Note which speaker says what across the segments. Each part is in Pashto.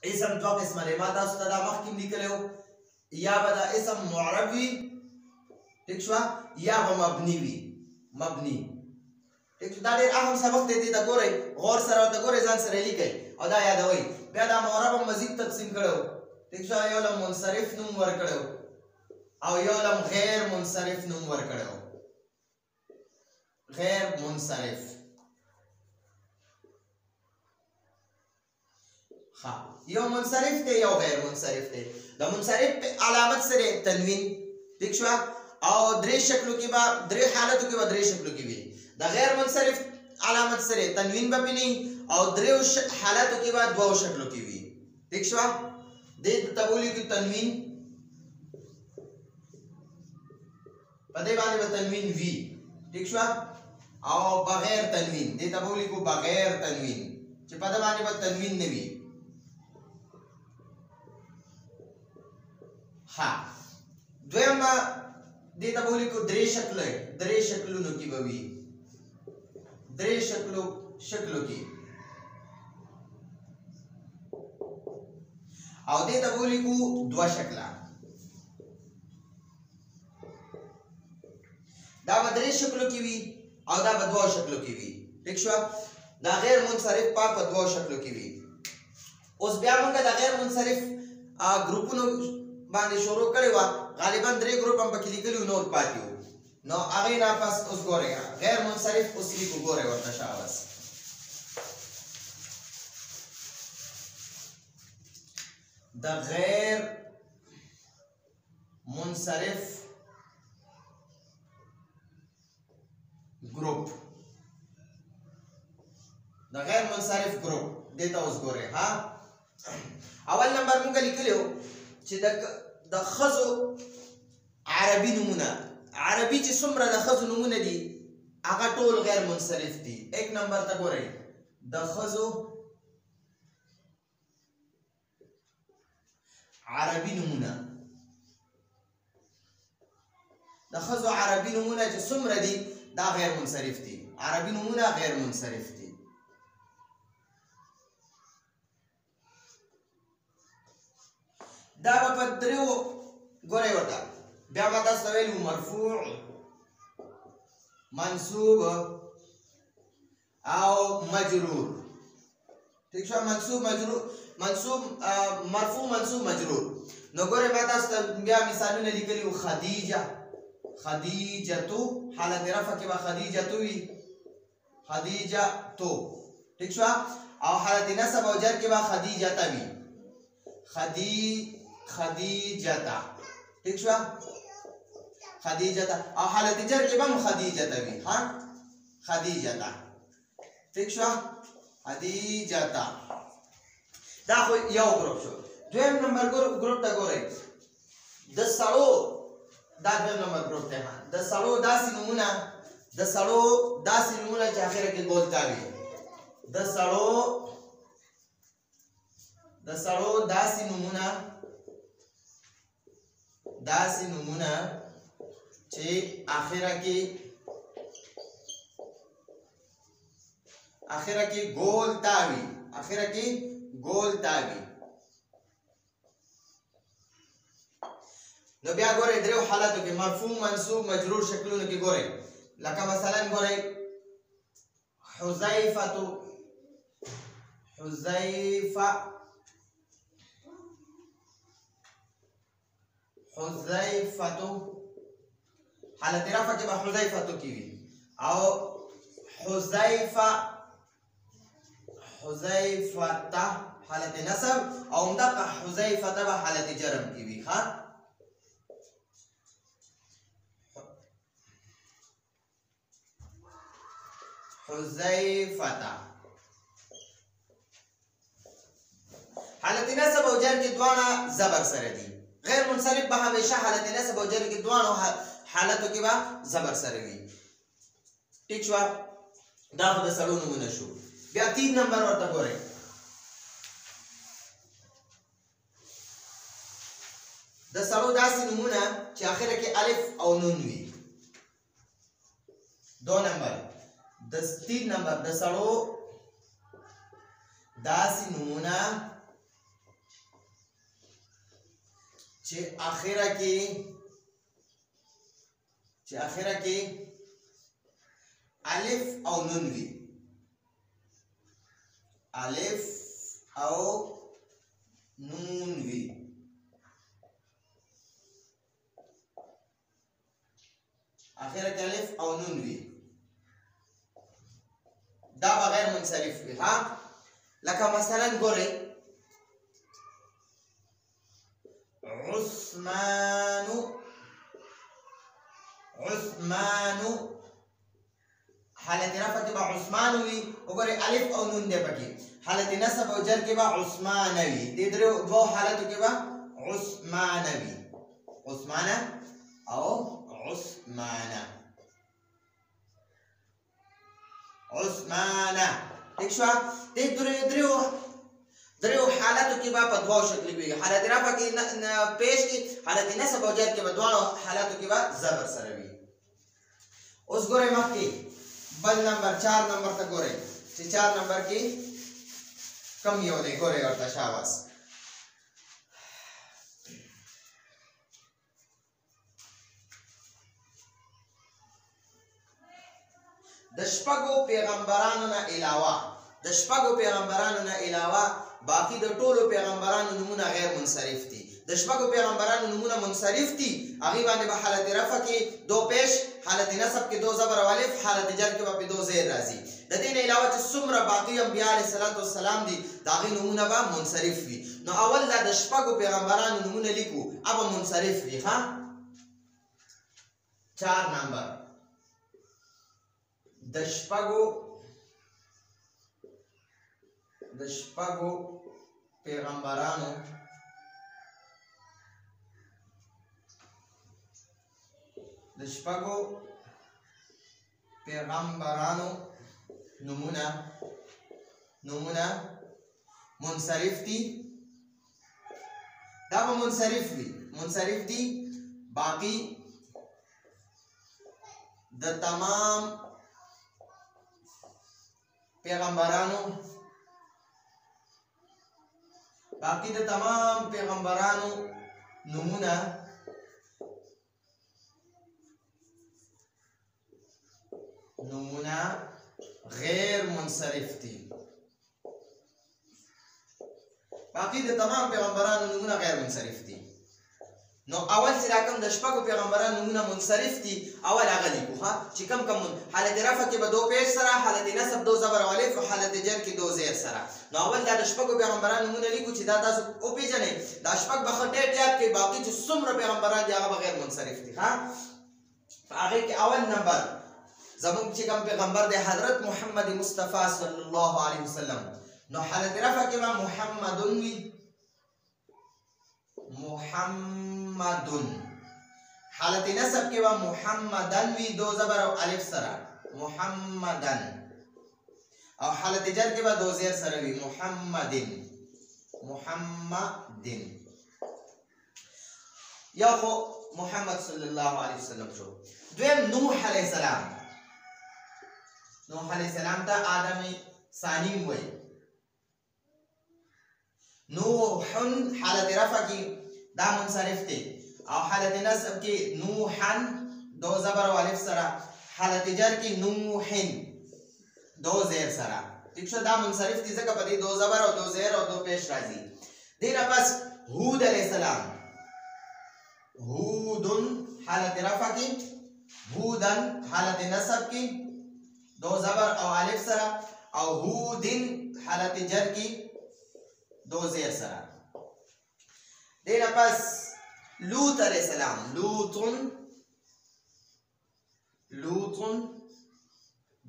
Speaker 1: اسم دوه قسمه دی، ما تاسو ته دا مخکې لیکلی و، یا به دا اسم معرب وي ټیک شوه، یا به مبني وي. مبني ټیک شو. دا ډېر اهم سبق دی، دې ته ګورئ، غور سره ورته ګورئ، ځان سره لیکئ او دا یادوئ. بیا دا معرب هم مزید تقسیم کړی و ټیک شو، یو له منصرف نوم ورکړی و او یو له غیر منصرف نوم ورکړی و. غیر منصرف. ها یو منصرف دی یو غیر منصرف دی. د منصرف علامت سره تنوین ٹھیک شو، او درې شکلو کې به درې حالتو کې به درې شکلو کې وي. د غیر منصرف علامت سره تنوین به پې نه او درې حالتو کې به دوو شکلو کې وي ٹھیک شو. دې ته به ولیکو تنوین، په دې باندې به تنوین وي ٹھیک شو، او بغیر تنوین دې ته به ولیکو بغیر تنوین، چې په دې باندې به تنوین نه وي. ها دویم دې ته به ولیکو درې شکلونو کې به وي، درې شکلو کې، او دې ته به ولیکو دوه شکله. دا به درې شکلو کې وي او دا به دوه شکلو کې وي ٹھیک شو. دا غیر منصرف په دوه شکلو کې وي. اوس بیا موږ د غیر منصرف ګروپونو باندې شروع کړی وه، غالبا درې ګروپ هم پکې لیکلي وو، نور پاتې وو. نو هغې نه پس اوس ګورئ غیر منصرف اوس لیکو، ګورئ ورته شا بس. د غیر منصرف ګروپ، د غیر منصرف ګروپ دې ته اوس ګورئ. ها اول نمبر موږ لیکلی وو چې د ښځو عربي نومونه، عربي چې څومره د ښځو نومونه دي هغه ټول غیر منصرف دي. ایک نمبر ته ګورئ، د ښځو عربي نومونه، د ښځو عربي نومونه چې څومره دي دا غیر منصرف دي. عربي نومونه غیر منصرف دي. دا به په دریو ګورئ ورته، بیا ما تاسو ته ویلي وو مرفوع، منصوب او مجرور ٹھیک شو. مرفوع منصوب مجرور. نو ګورئ ما تاسو ته بیا مثالونه لیکلي وو. خدیجتو حالت رفع کې به خدیجتو وي، خدیجتو ٹھیک شو، او حالت نصب او جر کې به خدیجته وي، خدیجتا ٹھیک شو، خدیجتا، او حالت جر کې به هم خدیجته وي. ها خدیجتا ٹھیک شو، خدیجتا. دا خو یو ګروپ شو. دویم نمبر ګروپ ته ګورئ، د سړو، دا دویم نمبر ګروپ دی. د سړو داسې نومونه چې اخره کې ګولتا وي. د سړو داسې نومونه چې اخره کې ګولتا وي. نو بیا ګورئ دریو حالاتو کې مرفوع منصوب مجرور شکلونو کې ګورئ، لکه مثلا ګورئ حذیفه حالت رفع کې به حذیفه کې وي، او حذیفه حالت نصب، او همدغه حذیفه به حالت جرم کې وي. ها حذیفه حالت نصب او جر کې دواړه زبر سره دي. غیر منصرف به همیشه حالت نصب او جر کې دواړو حالتو کې به زبر سره وي ٹھیک شو. دا خو د سړو نومونه شو. بیا 3 نمبر ورته ګورئ، د سړو داسې نومونه چې اخره کې الف او نون وي. 2 نمبر 3 نمبر د سړو داسې نومونه چې اخره کې الف او نون وي، الف او نون وي. اخره کې الف او نون وي، دا بغیر منصرف وي. ها لکه مثلا ګورئ عثمان حالت رفع کې به عثمان وي. وګورئ الف او نون دی پکې. حالت نصب او جر کې به عثمان وي. دې دوه حالتو کې به عثمان وي، عثمان او عثمان. ٹھیک شو؟ دې دریو حالتو کې به په دوه شکل وي. حالت رفع کې پیش کې، حالت نصب او جر کې به دوه حالتو کې به زبر سره وي. اوس ګورئ مخکې بل نمبر 4 نمبر ته ګورئ چې 4 نمبر کې کم یو دی. ګورئ ورته شاباس. د شپږو پیغمبرانو نه علاوه باقی د ټولو پیغمبرانو نمونه غیر منصرف دي. د شپږو پیغمبرانو نمونه منصرف دي، هغه باندې به حالت رفع کې دو پیش، حالت نصب کې دو زبر او الف، حالت جر کې به دو زیر راځي. د دې نه علاوه چې څومره باقی انبیاء علیه السلام دي دا غي نمونه به منصرف وي. نو اول دا د شپږو پیغمبرانو نمونه لیکو، ابا منصرف وي. ها 4 نمبر د شپږو پیغمبرانو نمونه منصرف دي. دا به منصرف دي. باقی د تمام پیغمبرانو نمونه غیر منصرف دي. نو اول چې راکم د شپږو پیغمبرانو نمونه منصرف دي، اول هغه لیکو. ها چې کم حالت رفع کې به دو پیش سره، حالت نصب دو زبر او الف، او حالت جر کې دو زیر سره. نو اول دا د شپږو پیغمبرانو نمونه لیکو چې دا تاسو او پیژنئ. دا شپږ به ډېر یاد کړئ، باقي چې څومره پیغمبران دي هغه به غیر منصرف دي. ها هغه کې اول نمبر زموږ چې کوم پیغمبر دی حضرت محمد مصطفی صلی الله علیه وسلم. نو حالت رفع کې به محمدون وي، حالت نصب کې به محمدن وي، دو زبر او الف سره محمدن، او حالت جر کې به دو زیر سره وي محمدن. یا خو محمد صلی الله علیه وسلم شو. دویم نوح علیه السلام ته آدم ثانی وایي. نوح حالت رفع کې دا منصرف دی، او حالت نصب کې نوحن دو زبر او الف سره، حالت جر کې نوحن دو زیر سره. ٹھیک شو؟ دا منصرف دي ځکه په دې دو زبر او دو زیر او دو پیش راځي. دینا پس هود علیہ السلام، هودن حالت رفع کې، هودن حالت نصب کې دو زبر او الف سره، او هودن حالت جر کې دو زیر سره. دینا پس لوط علیہ السلام، لوطن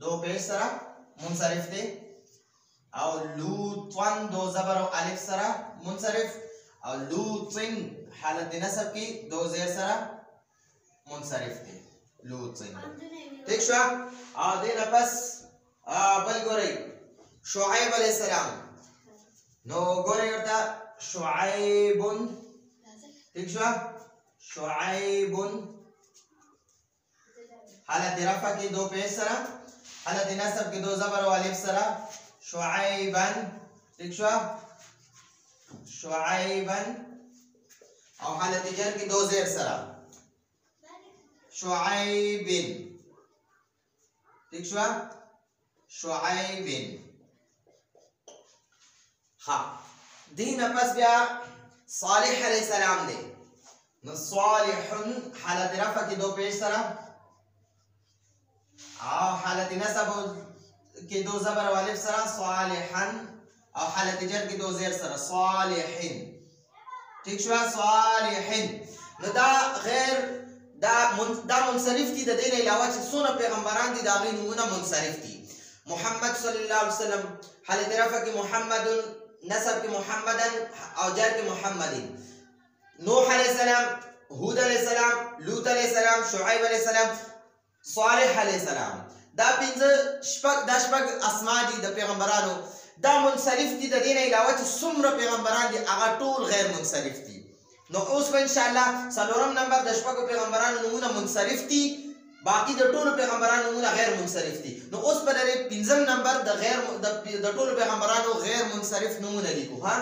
Speaker 1: دو پیش سره منصرف دی، او لوطن دو زبر او الف سره منصرف، او لوطن حالت نصب کی دو زیر سره منصرف دی. لوطن ٹھیک شو؟ او دینا پس بل گوری شعیب علیہ السلام. نو گوری ورطا شعیبن. ٹھیک شو؟ شعیبن حالت رفع کی دو پیش سره، حالت نصب کی دو زبر و الف سره شعیبن. ٹھیک شو؟ شعیبن او حالت جر کی دو زیر سرا شعیب ٹھیک شو شعیب ها دین پس بیا صالح علیہ السلام دے نو صالح حالت رفع کی دو پیش سرا او حالت نصب کی دو زبر والف سرا صالحا او حالت جر کی دو زیر سرا صالحین ٹھیک شو صالحین نو دا غیر دا منصرف دی د دین علاوه چې څونه پیغمبران دي دا غي نمونه منصرف دي محمد صلی الله علیه وسلم حالت رفع کی محمد نسب کی محمدا او جر کی محمدین نوح علیہ السلام هود علیہ السلام لوط علیہ السلام شعیب علیہ السلام صالح علیہ السلام دا پنځه شپږ اسماء دي د پیغمبرانو دا منصرف دي د دین علاوه چې څومره پیغمبران دي هغه ټول غیر منصرف دي نو اوس به ان شاء الله څلورم نمبر د شپږو پیغمبرانو نمونه منصرف دي باقی د ټولو پیغمبرانو نمونه غیر منصرف دي نو اوس په لري پنځم نمبر د ټولو پیغمبرانو غیر منصرف نمونه لیکو ها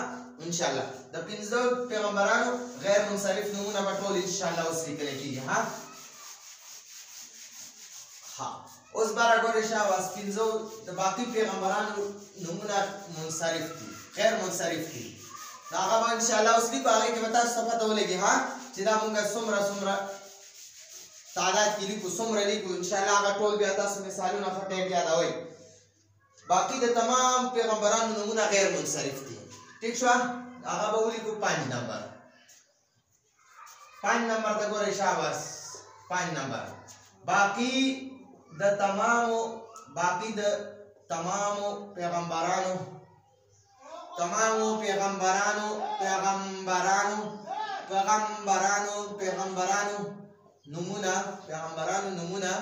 Speaker 1: ان شاء الله د پنځو پیغمبرانو غیر منصرف نمونه په ټول ان شاء الله اوس لیکل کیږي ها اوس بارا ګورې شاوس پنځو د باقی پیغمبرانو نمونه منصرف دي غیر منصرف دي دا هغه ان شاء الله اوس لیکو هغه کې به تاسو پته ولګي ها چې دا مونږه څومره تعداد کې لیکو څومره لیکو ان شاء الله هغه ټول بیا تاسو مثالونه فټه یادوي باقی د تمام پیغمبرانو نمونه غیر منصرف دي ٹھیک شو هغه به ولیکو 5 نمبر 5 نمبر ته ګورئ شاباس 5 نمبر باقی د تمامو پیغمبرانو نمونه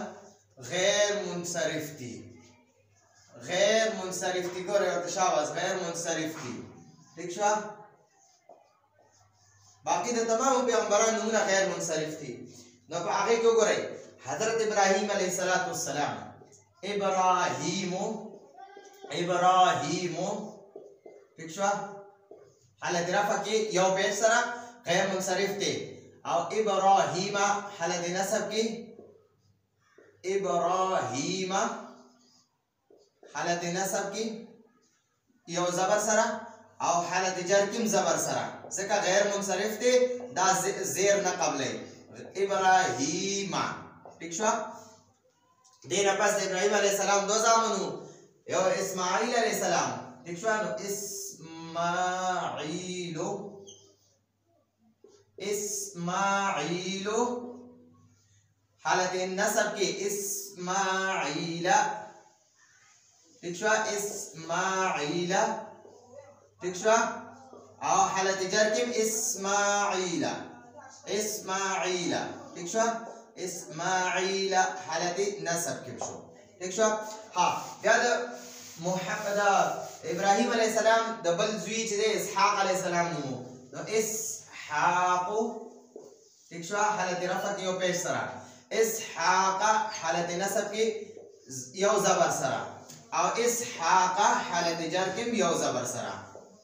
Speaker 1: غیر منصرف دي ګورئ ورته شاباس غیر منصرف دي ٹھیک شو باقی د تمامو پیغمبرانو نمونه غیر منصرف دي نو په هغه کې ګورئ حضرت ابراهیم علیه السلام ابراهیم ٹھیک شو حالت رفع کې یو پیش سره غیر منصرف دی او ابراهیم حالت نسب کې ابراهیم حالت نسب کې یو زبر سره او حالت جر کې زبر سره ځکه غیر منصرف دی دا زیر نه قبلې ابراهیم ٹھیک شو دینه پس د ابراهیم علیه السلام دو زامنو یو اسماعیل علیه السلام ٹھیک شو نو اسماعیل حالت نسب کې اسماعیل ٹھیک شو اسماعیل ٹھیک شو او حالت جر کې اسماعیل ٹھیک شو اسماعیل حالت نسب کې شو ٹھیک شو ها بیا د محمد ابراهیم علیه السلام د بل زوی چې د اسحاق علیه السلام نومو نو اسحاق ٹھیک شو حالت رفع کې یو پیش سره اسحاق حالت نسب کې یو زبر سره او اسحاق حالت جر کې یو زبر سره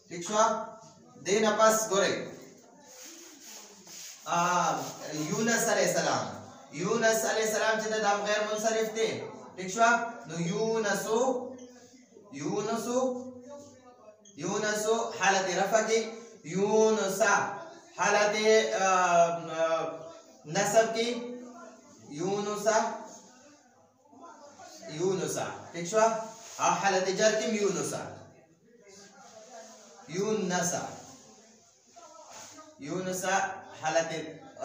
Speaker 1: ٹھیک شو دینه پس ګورئ یونس علیه السلام چې د دام غیر منصرف دی ٹھیک شو نو یونسو حالت رفع کې یونس حالت نسب کې یونس ٹھیک شو او حالت جر کې یونس حالت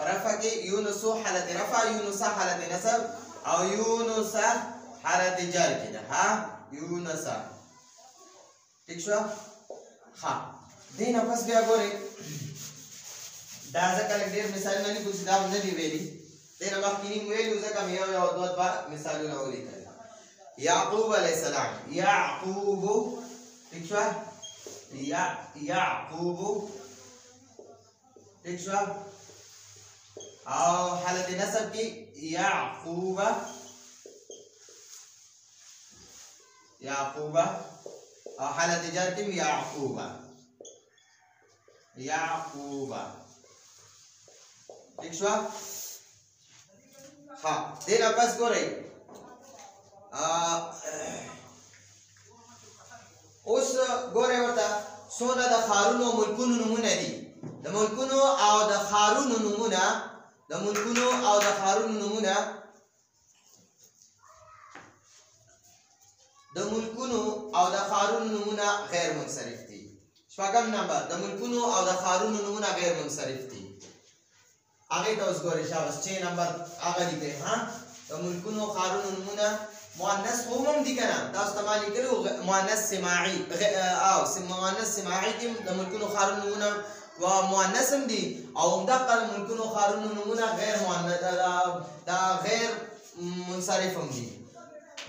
Speaker 1: رفع کې یونسو حالت رفع یونس حالت نسب او یونس حالت جر کې ده ها یونس ٹھیک شو ها دینه پس بیا ګورئ دا ځکه ډېر مثالونه لیکو چې دا هم نه دي ویلي دینه مخکې مو ویلي ځکه مې یو دوه مثالونه ولیکل یعقوب علیه السلام یعقوب ٹھیک شو یعقوب ٹھیک شو او حالت نسب کې یعقوب او حالت جر کې یعقوب ٹھیک شو ها دینا پس ګورئ اوس ګورئ ورته څونه د ښارونو او ملکونو نومونه دي د ملکونو او د ښارونو نومونه غیر منصرف دي شپږم نمبر د ملکونو او د ښارونو نومونه غیر منصرف دي هغه ته اوس ګورئ شاباس 6 نمبر هغه لیکئ ها د ملکونو او ښارونو نومونه مؤنث هم دي کنه دا استعمال کړو مؤنث سماعي او مؤنث سماعي کې د ملکونو او ښارونو نومونه و مؤنث هم دي او همدغه ملکونو او ښارونو نومونه غیر مؤنث دا غیر منصرف هم دي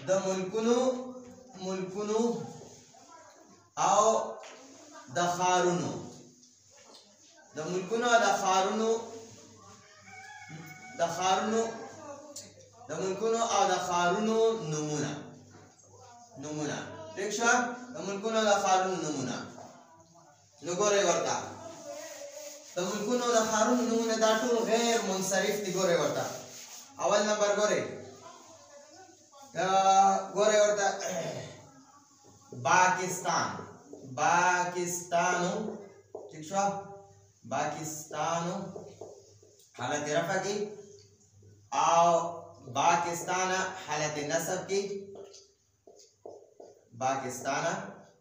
Speaker 1: د ملکونو او د ښارونو نومونه ٹھیک شو د ملکونو او د ښارونو نومونه نو ګورئ ورته د ملکونو او د ښارونو نومونه دا ټول غیر منصرف دي ګورئ ورته اول نمبر ګورئ ورته باکستانو ٹھیک شو باکستانو حالت رفع کی او باکستان حالت نصب کی باکستان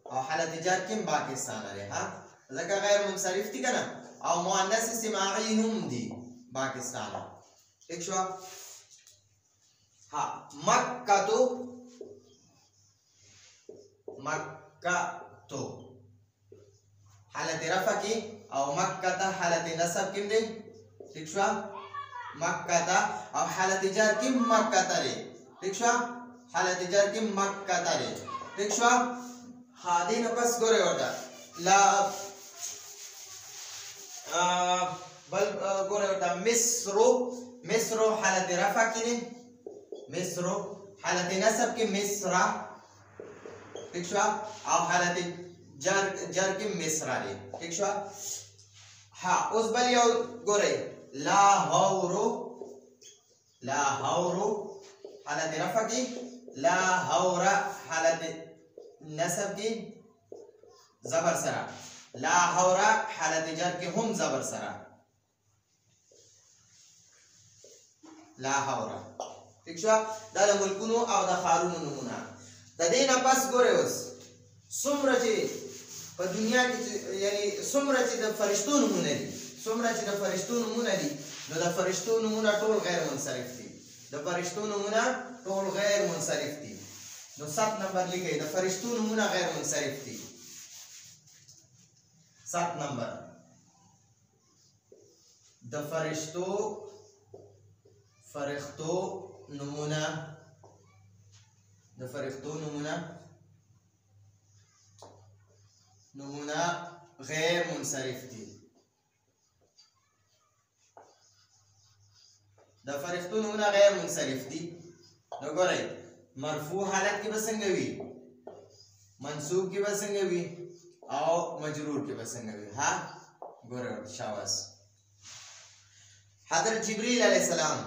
Speaker 1: او حالت جر کی باکستان لري ها ځکه غیر منصرف دي کنه او مؤنث سماعي هم دي باکستان ٹھیک شو ها مکه حالت رفع کی او مکه حالت نصب کی دي ٹھیک شو مکه او حالت جر کی مکه لري ٹھیک شو حالت جر کی مکه لري ٹھیک شو ها دین پس ګورئ ورته لا بل ګورئ ورته مصر حالت رفع کی دي مصر حالت نصب کی مصر ٹھیک شو او حالت جر کی مصر دی ٹھیک شو ها اوس بل یو ګورئ لاهور حالت رفع کی لاهور حالت نصب کی زبر سرا لاهور حالت جر کی هم زبر سرا لاهور ٹھیک شو دا د ملکونو او د ښارونو نومونه د دې نه پس ګورئ اوس څومره چې په دنیا کې یعنی څومره چې د فرشتو نومونه دي نو د فرشتو نومونه ټول غیر منصرف دي نو 7 نمبر لیکئ د فرشتو نومونه غیر منصرف دي 7 نمبر د فرشتو نومونه غیر منصرف دي نو ګورئ مرفوع حالت کې به څنګه وي منصوب کې به څنګه وي او مجرور کې به څنګه وي ها ګورئ شاباس حضرت جبريل علیہ السلام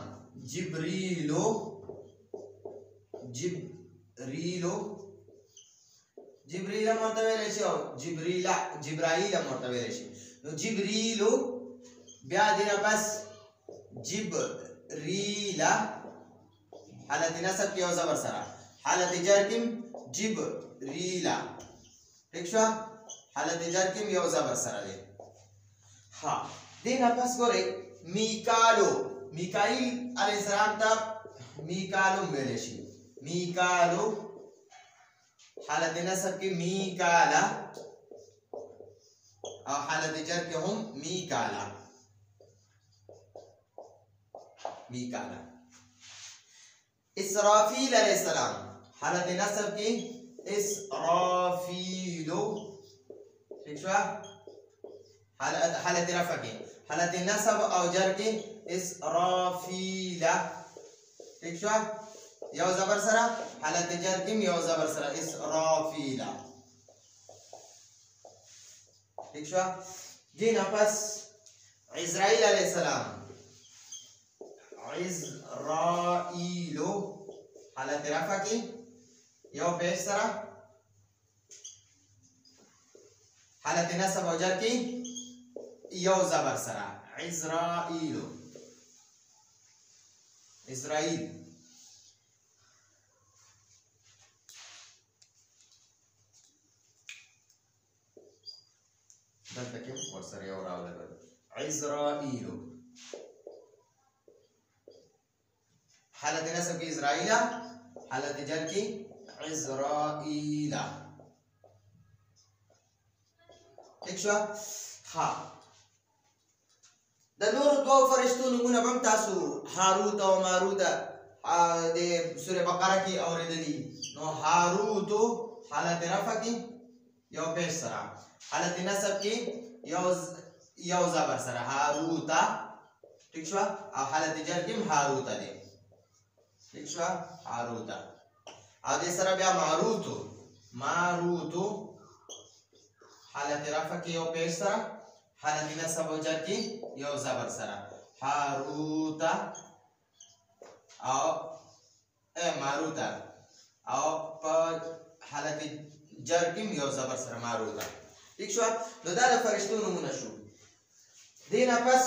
Speaker 1: جبريلو مرتبه لشي او جبرائيل مرتبه لشي نو جبريلو بیا دینا بس جبريل حالت نصب کی او زبر سره حالت جر کیم جبريل ٹھیک شو حالت جر کیم یو زبر سره دی ها دینا پس ګورئ میکائیل علیہ السلام ته میکالو ویل شي میکالو حالت نصب کی میکالا او حالت جر کے هم میکالا اسرافیل علیہ السلام حالت نصب کی اسرافیلو ٹھیک شو حالت رفع کی حالت نصب او جر کی اسرافیلا ٹھیک شو یو زبر سرا حالت جر کیم یو زبر سرا اسرافیلا ٹھیک شو جی نا پس عزرائیل علیہ السلام عزرائيل حالت رفع کی یو پیش سره حالت نصب او جر کی یو زبر سره عزرائيل اسرائیل دلته کې ورسره یو راولګل عزرائيل حالت نصب کی اسرائیل حالت جر کی عزرائيل ٹھیک شو ها د نور دوه فرشتو نمونه بم تاسو هاروت او ماروت د سوره بقره کې اوریدلی نو هاروت حالت رفع کې یو پیش سره حالت نصب کې یو زبر سره هاروت ٹھیک شو او حالت جر کې هاروت دی ٹھیک شو هاروت او دې سره بیا ماروت حالت رفع کې یو پیش سره حالت نصب او جر کې یو زبر سره هاروت او ماروت او په حالت جر کې یو زبر سره ماروت ٹھیک شو نو دا د فرشتو نمونه شو دینه پس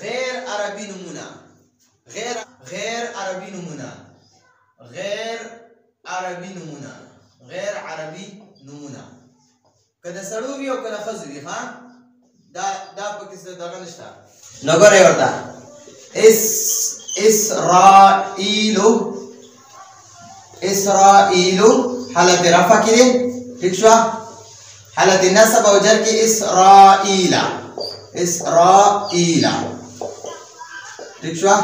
Speaker 1: غیر عربي نمونه غیر عربي نمونه کله سړو وی او کله خزو وی ها دا پکې څه دغه نشته نو ګورې ورته اسرائیل حالت رفع کې دی ٹھیک شو حالت نصب او جر کې اسرائیل ٹھیک شو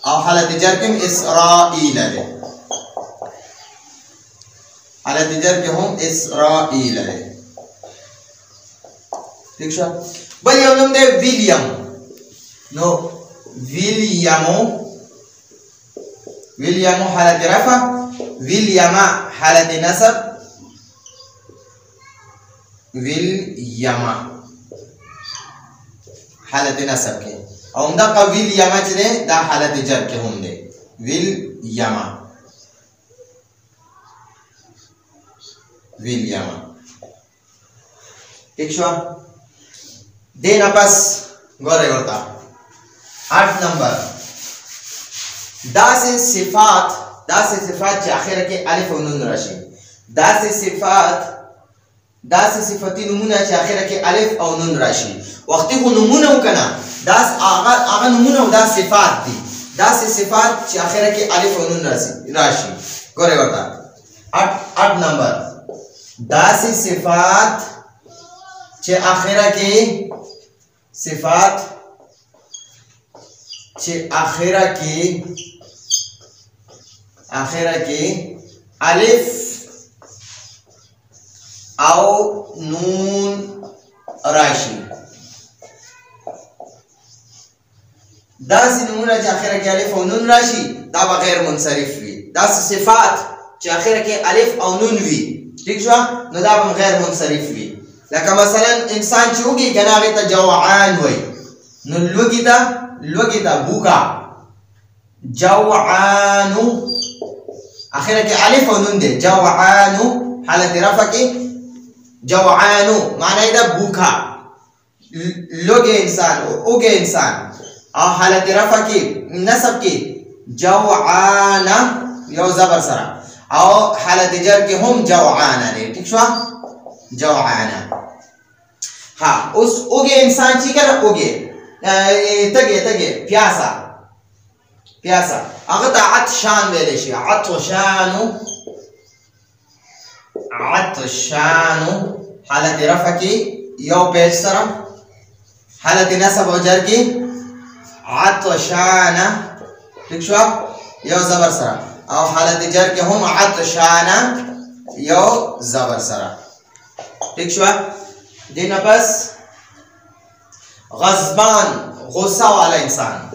Speaker 1: او حالت جر کې اسرائیل دی حالت جر کې هم اسرائیل دی ٹھیک شو بل یو نوم دی ویلیام نو ویلیام حالت رفع ویلیام حالت نصب ویلیام حالت نصب کې او دا ویلیام چې دی دا حالت جر کې هم دی ویلیام ٹھیک شو دینا پس گورے ورتا 8 نمبر دا سے صفات چی آخر کے الف و نون راشی دا سے صفتی نمونه چی آخر کے الف او نون راشی وقتی کو نمونه کنا دا آغا نمونه و دا صفات دی دا سے صفات چی آخر کے الف و نون راشی گورے ورتا 8 نمبر دا سے صفات چه آخره کې صفات چه آخره کې الف او نون راشي دا سی نمونه چه آخره کې الف او نون راشي دا بغیر منصرف وي دا صفات چه آخره کې الف او نون وي ٹھیک شو نو دا هم غیر منصرف وي لکه مثلا انسان چې وږي کنه هغه ته جوعان وای نو لوږي ته بوکا جوعان اخره کې الف او نون دی جوعان حالت رفع کې جوعان معنی دا بوکا لوږي انسان وږي انسان او حالت رفع کې نصب کې جوعان یو زبر سره او حالت جر کې هم جوعان دی ٹھیک شو جوعان ها اوس اوګه انسان چې کنه اوګه تګه پیاسا هغه ته عطشان ویل شي عطشان حالت رفع کې یو پیش سره حالت نصب او جر کې عطشان ٹھیک شو یو زبر سره او حالت جر کې هم عطشان یو زبر سره ٹھیک شو دینا پس غضبان غصہ والا انسان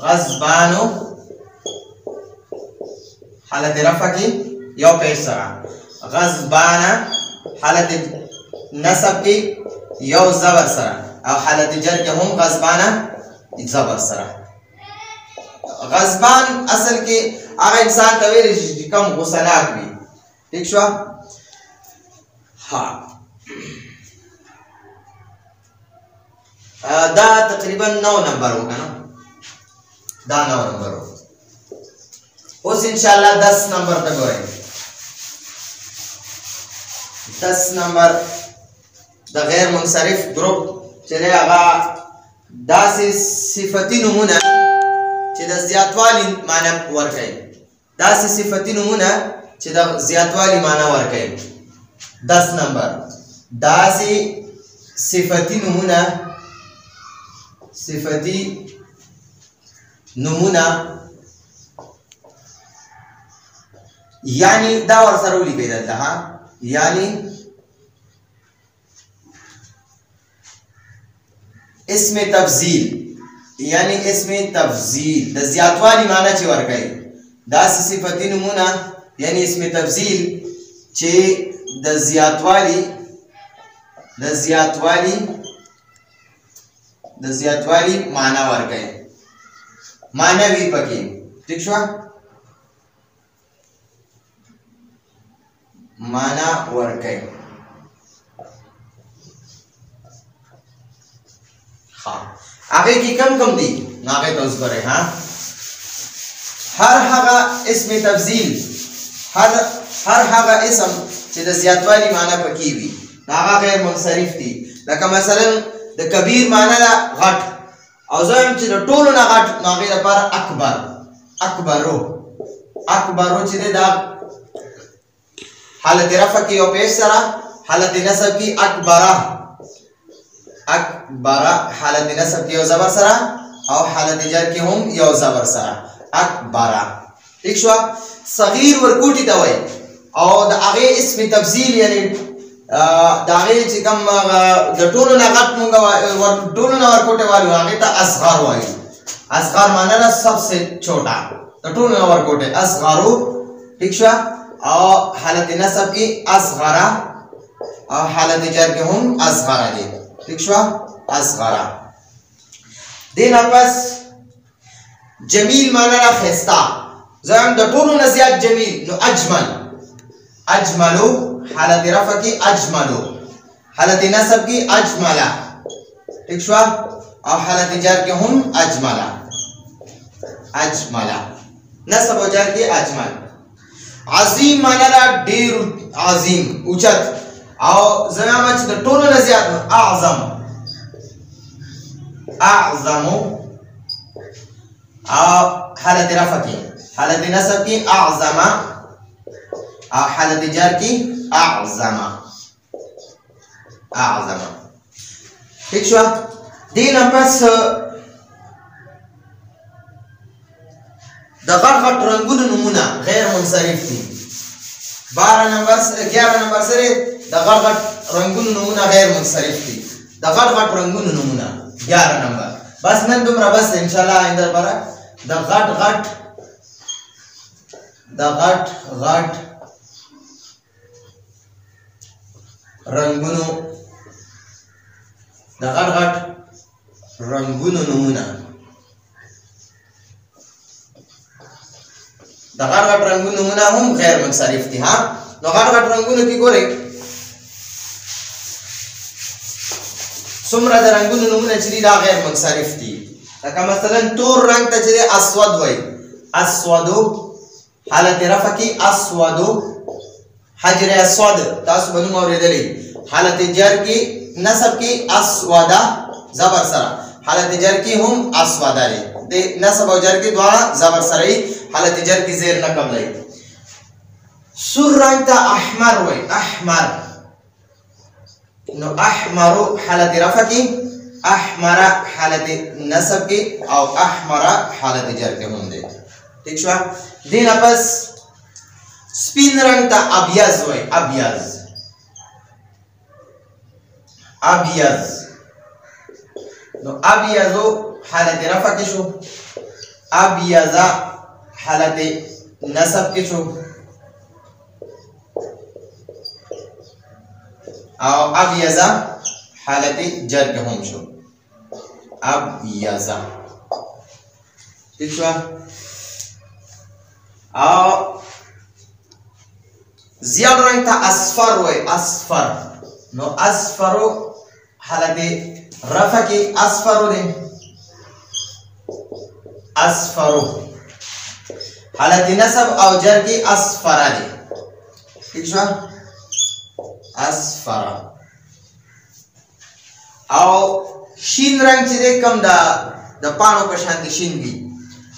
Speaker 1: غضبان حالت رفع کی یو پیش سرا غضبان حالت نصب کی یو زبر سرا او حالت جر کے ہم غضبان زبر سرا غضبان اصل کې هغه انسان ته ویل چې کم غوسناک وي. ٹھیک شو؟ ها دا تقریبا 9 نمبر ہو کنه، دا 9 نمبر ہو. اوس انشاءاللہ 10 نمبر ته ګورئ. 10 نمبر د غیر منصرف ګروپ چې هغه داسې صفتی نمونه چې د زیاتوالي معنی ورکوي، داسې صفتی نمونه چې د زیاتوالي معنی ورکوي. 10 نمبر داسې صفتی نمونه، صفتی نمونه یعنی دا ورسره ولیکئ دلته ها، یعنی اسم تفضیل، یعنی اسم تفضیل د زیاتوالی معنی چې ورکوي. داسې صفتی نمونه یعنی اسم تفضیل چې د زیاتوالی معنی ورکوي، معنی وی پکې. ٹھیک شو؟ معنی ورکوي. هغه کې کم کم دي هغه ته اوس ګورئ. ها هر هغه اسم تفضیل، هر هغه اسم چې د زیاتوالی معنی پکې وي هغه غیر منصرف دي. لکه مثلا د کبیر معنی دا غټ، او زم چې د ټولو نه غټ هغه لپاره اکبر، اکبرو چې دا حالت رفع کې او پیش سره، حالت نصب کې اکبره، حالت نصب کې یو زبر سره او حالت جر کې هم یو زبر سره، اکبره. ٹھیک شو؟ صغیر ورکوټی ته وایي، او د هغه اسم تفضیل یعنی د هغه چې کوم د ټولو نه غټ مونږ ټولو نه ورکوټه وایو هغه ته اصغر وایي. اصغر معنی نه सबसे छोटा، د ټولو نه ورکوټه اصغرو. ٹھیک شو؟ او حالت نصب کې اصغرا او حالت جر کې هم اصغرا دي. ٹھیک شو؟ اصغرا. دین پس جمیل معنی را خستا، زم د ټولو نه زیات جمیل نو اجمل، اجملو حالت رفع کی اجملو، حالت نصب کی اجملا. ٹھیک شو؟ او حالت جر کې هم اجملا، اجملا نصب او جر کې اجمل. عظیم معنی را ډیر عظیم، اوچت، او زما چې د ټولو نه زیات نو اعظم، اعظمو. او حالت رفع کی، حالت نصب کی اعظما، او حالت جر کی اعظما، اعظما. ٹھیک شو؟ دین پس د غټ رنگونو نمونه غیر منصرف دي. 11 نمبر سره د غټ رنگونو نمونه غیر منصرف دي. د غټ رنگونو نمونه 11 نمبر. بس نن دومره بس ان شاء الله آینده لپاره د غټ رنگونو، د غټ رنگونو نمونه، د غټ رنگونو نمونه هم غیر منصرف دي. ها نو غټ رنگونو کې ګورئ څومره د رنگونو نمونه چې دا غیر منصرف دي. لکه مثلا تور رنگ ته چې اسود وای، اسودو حالت رفع کې اسودو، حجر اسود تاسو باندې اوریدلې، حالت جر کې نصب کې اسودا زبر سره، حالت جر کې هم اسودا لري، د نصب او جر کې دواړه زبر سره، حالت جر کې زیر نه قبلای. سور رنگ ته احمر وای، احمر نو احمرو حالت رفع کې، احمر حالت نصب کې، او احمر حالت جر کې هم دی. ٹھیک شو؟ دین پس سپین رنگ ته ابیض وای، ابیض، ابیض نو ابیضو حالت رفع کې شو، ابیضا حالت نصب کې شو، او ابیضا حالت جر کې هم شو، ابیضا. ٹھیک شو او زیاد رنگ تا اصفر وای اصفر نو اصفرو حالت رفع کی اصفرو دی اصفرو حالت نصب او جر کی اصفر دی ٹھیک شو اصفر او شین رنگ چې کم دا د پانو په شان دي شین دي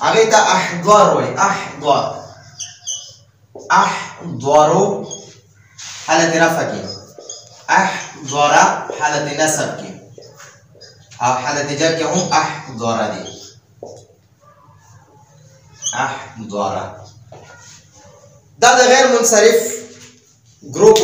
Speaker 1: هغه ته احضار وای احضار احضارو حالت رفع کی احضار حالت نصب کی او حالت جر کی هم احضار دی احضار دا د غیر منصرف گروپ